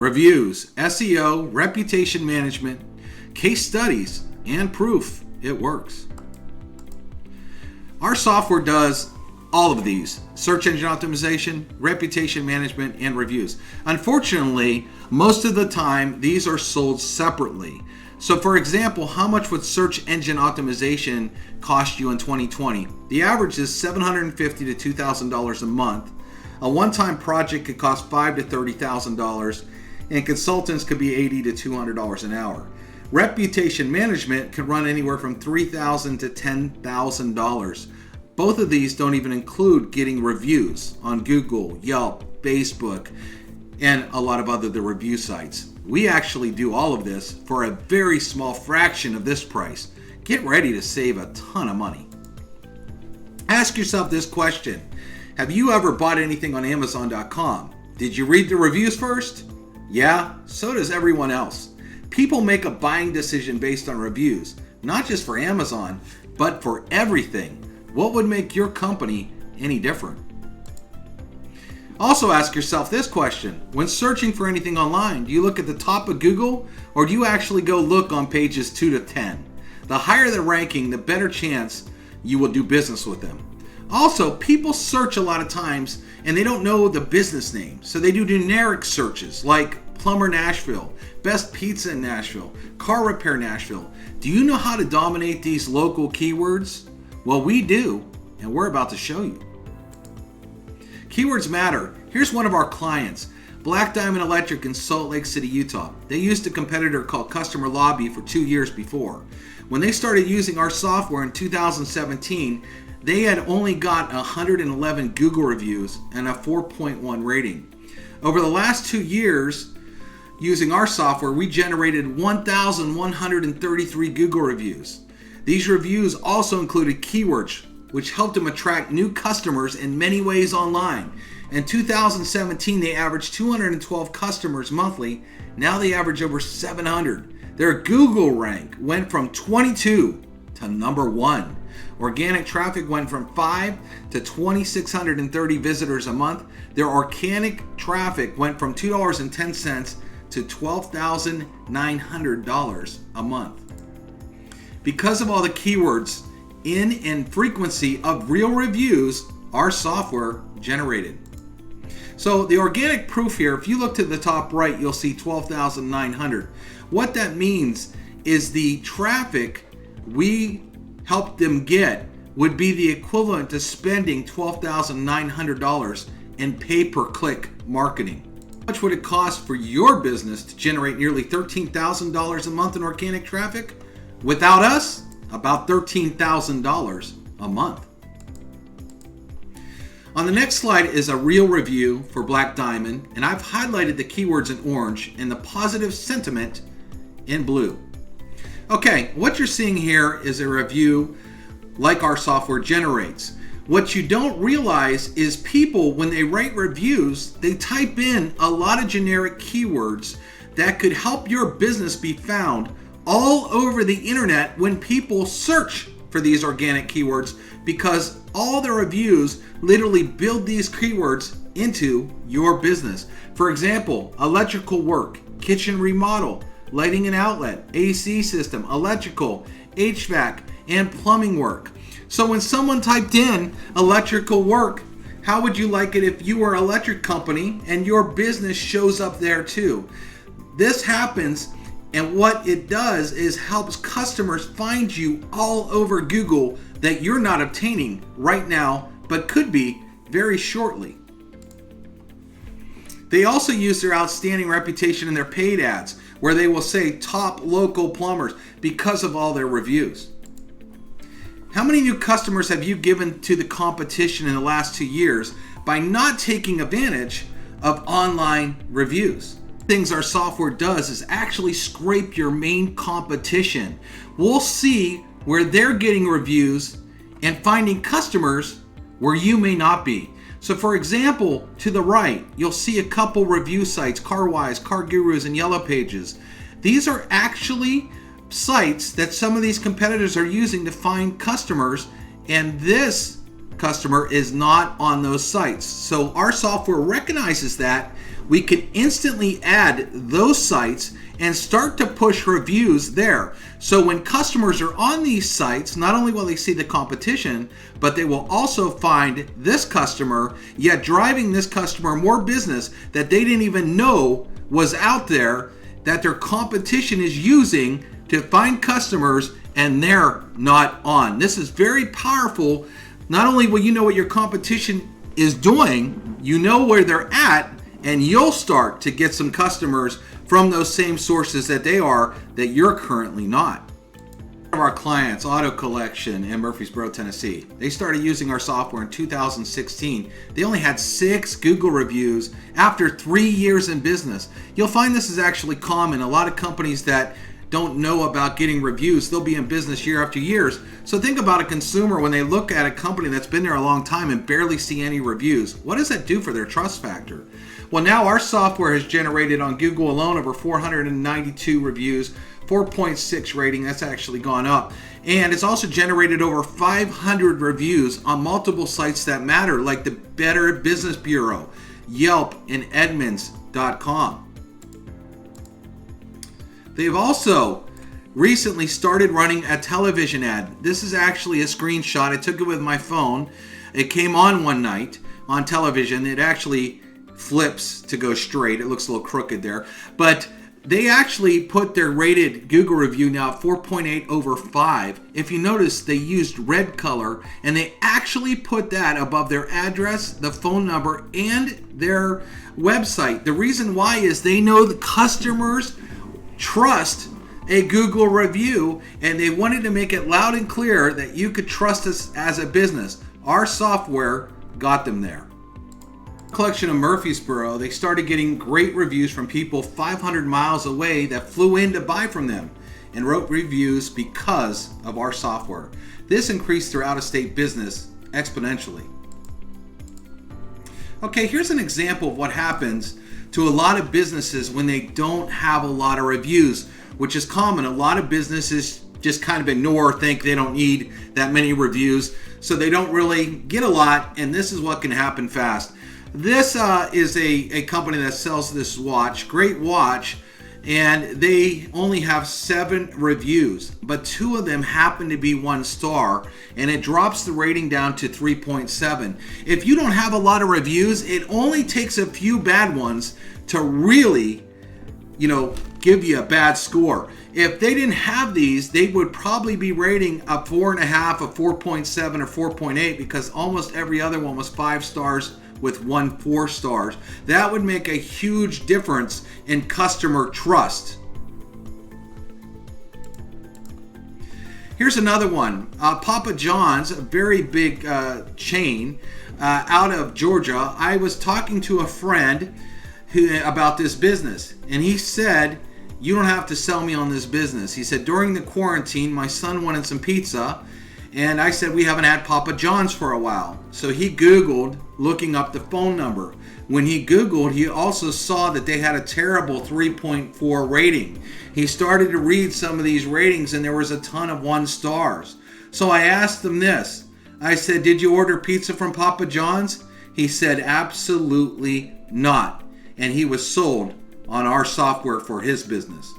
Reviews, SEO, reputation management, case studies, and proof it works. Our software does all of these: search engine optimization, reputation management, and reviews. Unfortunately, most of the time, these are sold separately. So for example, how much would search engine optimization cost you in 2020? The average is $750 to $2,000 a month. A one-time project could cost $5,000 to $30,000, and consultants could be $80 to $200 an hour. Reputation management could run anywhere from $3,000 to $10,000. Both of these don't even include getting reviews on Google, Yelp, Facebook, and a lot of other review sites. We actually do all of this for a very small fraction of this price. Get ready to save a ton of money. Ask yourself this question: have you ever bought anything on Amazon.com? Did you read the reviews first? Yeah, so does everyone else. People make a buying decision based on reviews, not just for Amazon, but for everything. What would make your company any different? Also ask yourself this question: when searching for anything online, do you look at the top of Google, or do you actually go look on pages 2 to 10? The higher the ranking, the better chance you will do business with them. Also, people search a lot of times and they don't know the business name, so they do generic searches like Plumber Nashville, Best Pizza in Nashville, Car Repair Nashville. Do you know how to dominate these local keywords? Well, we do, and we're about to show you. Keywords matter. Here's one of our clients, Black Diamond Electric in Salt Lake City, Utah. They used a competitor called Customer Lobby for 2 years before. When they started using our software in 2017, they had only got 111 Google reviews and a 4.1 rating. Over the last 2 years, using our software, we generated 1,133 Google reviews. These reviews also included keywords, which helped them attract new customers in many ways online. In 2017, they averaged 212 customers monthly. Now they average over 700. Their Google rank went from 22 to number 1. Organic traffic went from 5 to 2,630 visitors a month. Their organic traffic went from $2.10 to $12,900 a month. Because of all the keywords in and frequency of real reviews, our software generated. So the organic proof here, if you look to the top right, you'll see 12,900. What that means is the traffic we helped them get would be the equivalent to spending $12,900 in pay-per-click marketing. How much would it cost for your business to generate nearly $13,000 a month in organic traffic? Without us, about $13,000 a month. On the next slide is a real review for Black Diamond, and I've highlighted the keywords in orange and the positive sentiment in blue. Okay, what you're seeing here is a review like our software generates. What you don't realize is people, when they write reviews, they type in a lot of generic keywords that could help your business be found all over the internet when people search for these organic keywords, because all the reviews literally build these keywords into your business. For example, electrical work, kitchen remodel, lighting and outlet, AC system, electrical, HVAC, and plumbing work. So when someone typed in electrical work, how would you like it if you were an electric company and your business shows up there too? This happens, and what it does is helps customers find you all over Google that you're not obtaining right now, but could be very shortly. They also use their outstanding reputation in their paid ads, where they will say top local plumbers because of all their reviews. How many new customers have you given to the competition in the last 2 years by not taking advantage of online reviews? Things our software does is actually scrape your main competition. We'll see where they're getting reviews and finding customers where you may not be. So for example, to the right, you'll see a couple review sites, CarWise, Car Gurus, and Yellow Pages. These are actually sites that some of these competitors are using to find customers, and this customer is not on those sites. So our software recognizes that we can instantly add those sites and start to push reviews there. So when customers are on these sites, not only will they see the competition, but they will also find this customer, yet driving this customer more business that they didn't even know was out there, that their competition is using to find customers, and they're not on. This is very powerful. Not only will you know what your competition is doing, you know where they're at, and you'll start to get some customers from those same sources that they are, that you're currently not. One of our clients, Auto Collection in Murfreesboro, Tennessee, they started using our software in 2016. They only had 6 Google reviews after 3 years in business. You'll find this is actually common. A lot of companies that don't know about getting reviews, they'll be in business year after years. So think about a consumer when they look at a company that's been there a long time and barely see any reviews. What does that do for their trust factor? Well, now our software has generated on Google alone over 492 reviews, 4.6 rating. That's actually gone up. And it's also generated over 500 reviews on multiple sites that matter, like the Better Business Bureau, Yelp, and Edmunds.com. They've also recently started running a television ad. This is actually a screenshot. I took it with my phone. It came on one night on television. It actually flips to go straight. It looks a little crooked there. But they actually put their rated Google review now at 4.8 over 5. If you notice, they used red color, and they actually put that above their address, the phone number, and their website. The reason why is they know the customers trust a Google review, and they wanted to make it loud and clear that you could trust us as a business. Our software got them there. Collection of Murfreesboro, they started getting great reviews from people 500 miles away that flew in to buy from them and wrote reviews because of our software. This increased their out-of-state business exponentially. Okay, here's an example of what happens to a lot of businesses when they don't have a lot of reviews, which is common. A lot of businesses just kind of ignore, think they don't need that many reviews, so they don't really get a lot, and this is what can happen fast. This is a company that sells this watch, great watch, and they only have 7 reviews, but 2 of them happen to be 1 star, and it drops the rating down to 3.7. If you don't have a lot of reviews, it only takes a few bad ones to really, give you a bad score. If they didn't have these, they would probably be rating a 4.5, a 4.7, or 4.8, because almost every other one was 5 stars with 1 4 stars. That would make a huge difference in customer trust. Here's another one. Papa John's, a very big chain out of Georgia. I was talking to a friend about this business, and he said, "You don't have to sell me on this business." He said, "During the quarantine, my son wanted some pizza, and I said, we haven't had Papa John's for a while." So he Googled, looking up the phone number. When he Googled, he also saw that they had a terrible 3.4 rating. He started to read some of these ratings, and there was a ton of 1 stars. So I asked him this. I said, "Did you order pizza from Papa John's?" He said, "Absolutely not." And he was sold on our software for his business.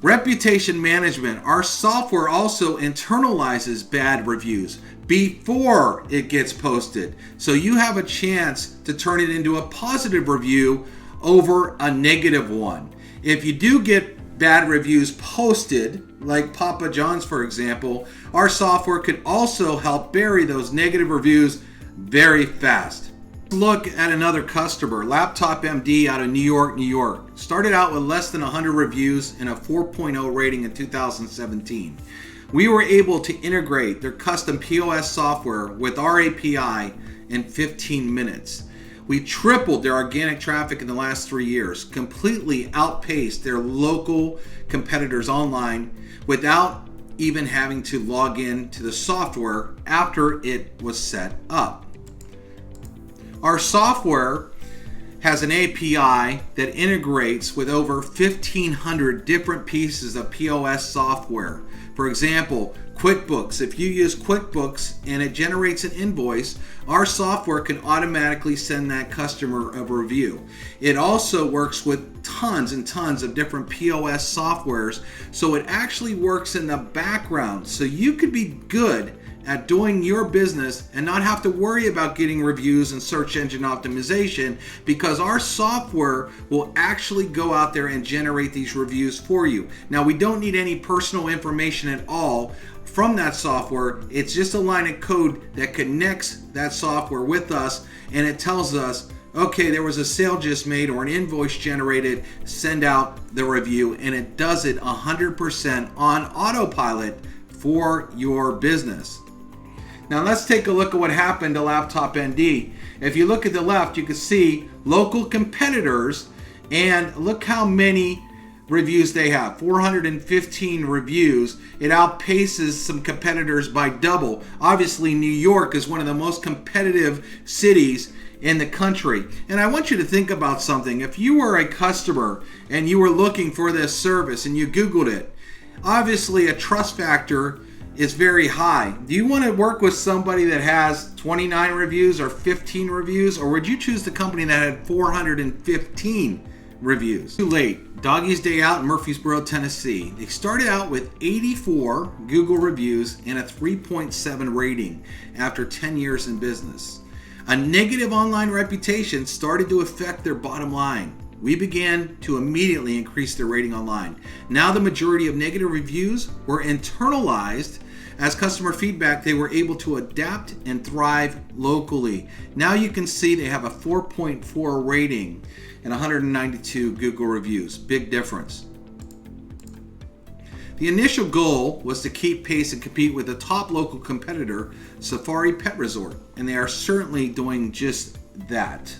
Reputation management. Our software also internalizes bad reviews before it gets posted. So you have a chance to turn it into a positive review over a negative one. If you do get bad reviews posted, like Papa John's for example, our software could also help bury those negative reviews very fast. Look at another customer, Laptop MD out of New York, New York. Started out with less than 100 reviews and a 4.0 rating in 2017. We were able to integrate their custom POS software with our API in 15 minutes. We tripled their organic traffic in the last 3 years, completely outpaced their local competitors online without even having to log in to the software after it was set up. Our software has an API that integrates with over 1,500 different pieces of POS software, For example, QuickBooks. If you use QuickBooks and it generates an invoice, our software can automatically send that customer a review. It also works with tons and tons of different POS softwares, so it actually works in the background. So you could be good at doing your business and not have to worry about getting reviews and search engine optimization, because our software will actually go out there and generate these reviews for you. Now, we don't need any personal information at all from that software. It's just a line of code that connects that software with us, and it tells us, okay, there was a sale just made or an invoice generated, send out the review, and it does it 100% on autopilot for your business. Now let's take a look at what happened to Laptop ND. If you look at the left, you can see local competitors, and look how many reviews they have. 415 reviews. It outpaces some competitors by double. Obviously, New York is one of the most competitive cities in the country. And I want you to think about something. If you were a customer and you were looking for this service and you Googled it, obviously a trust factor is very high. Do you want to work with somebody that has 29 reviews or 15 reviews, or would you choose the company that had 415 reviews? Too late. Doggy's Day Out in Murfreesboro, Tennessee. They started out with 84 Google reviews and a 3.7 rating after 10 years in business. A negative online reputation started to affect their bottom line. We began to immediately increase their rating online. Now the majority of negative reviews were internalized. As customer feedback, they were able to adapt and thrive locally. Now you can see they have a 4.4 rating and 192 Google reviews. Big difference. The initial goal was to keep pace and compete with the top local competitor, Safari Pet Resort, and they are certainly doing just that.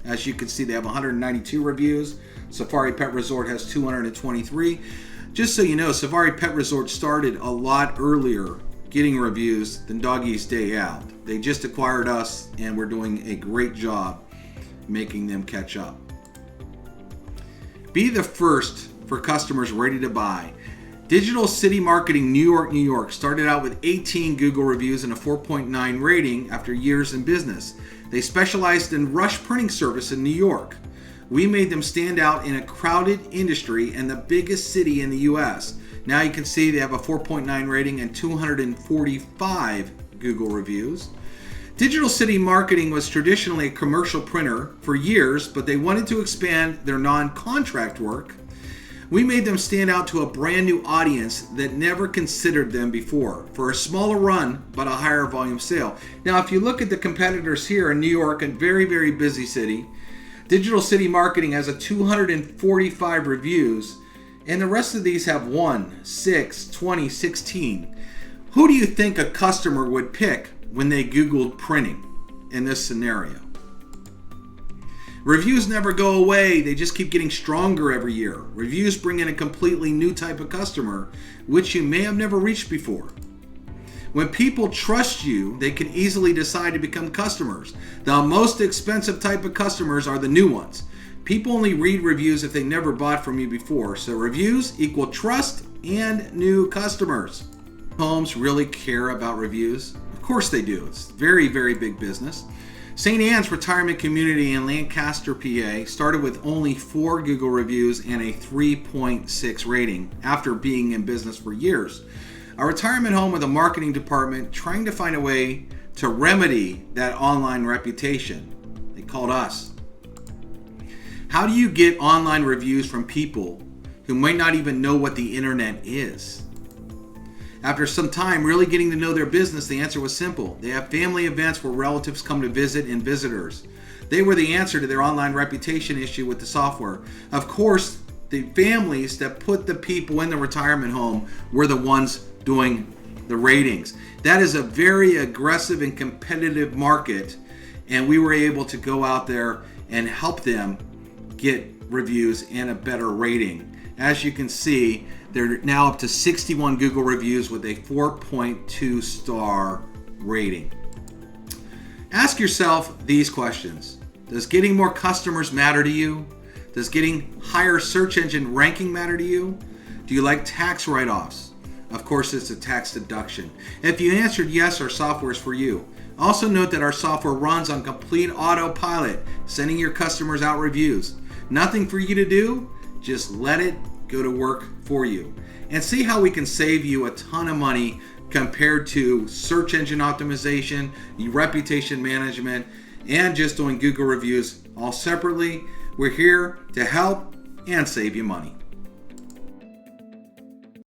As you can see, they have 192 reviews. Safari Pet Resort has 223. Just so you know, Safari Pet Resort started a lot earlier getting reviews than Doggy's Day Out. They just acquired us, and we're doing a great job making them catch up. Be the first for customers ready to buy. Digital City Marketing New York, New York started out with 18 Google reviews and a 4.9 rating after years in business. They specialized in rush printing service in New York. We made them stand out in a crowded industry and the biggest city in the US. Now you can see they have a 4.9 rating and 245 Google reviews. Digital City Marketing was traditionally a commercial printer for years, but they wanted to expand their non-contract work. We made them stand out to a brand new audience that never considered them before for a smaller run but a higher volume sale. Now, if you look at the competitors here in New York, a very, very busy city, Digital City Marketing has a 245 reviews, and the rest of these have 1, 6, 20, 16. Who do you think a customer would pick when they Googled printing in this scenario? Reviews never go away, they just keep getting stronger every year. Reviews bring in a completely new type of customer, which you may have never reached before. When people trust you, they can easily decide to become customers. The most expensive type of customers are the new ones. People only read reviews if they never bought from you before, so reviews equal trust and new customers. Homes really care about reviews? Of course they do. It's very, very big business. St. Anne's Retirement Community in Lancaster, PA started with only 4 Google reviews and a 3.6 rating after being in business for years. A retirement home with a marketing department trying to find a way to remedy that online reputation. They called us. How do you get online reviews from people who might not even know what the internet is? After some time really getting to know their business, the answer was simple. They have family events where relatives come to visit and visitors. They were the answer to their online reputation issue with the software. Of course, the families that put the people in the retirement home were the ones doing the ratings. That is a very aggressive and competitive market, and we were able to go out there and help them get reviews and a better rating. As you can see, they're now up to 61 Google reviews with a 4.2 star rating. Ask yourself these questions. Does getting more customers matter to you? Does getting higher search engine ranking matter to you? Do you like tax write-offs? Of course, it's a tax deduction. If you answered yes, our software is for you. Also note that our software runs on complete autopilot, sending your customers out reviews. Nothing for you to do, just let it go to work for you. And see how we can save you a ton of money compared to search engine optimization, reputation management, and just doing Google reviews all separately. We're here to help and save you money.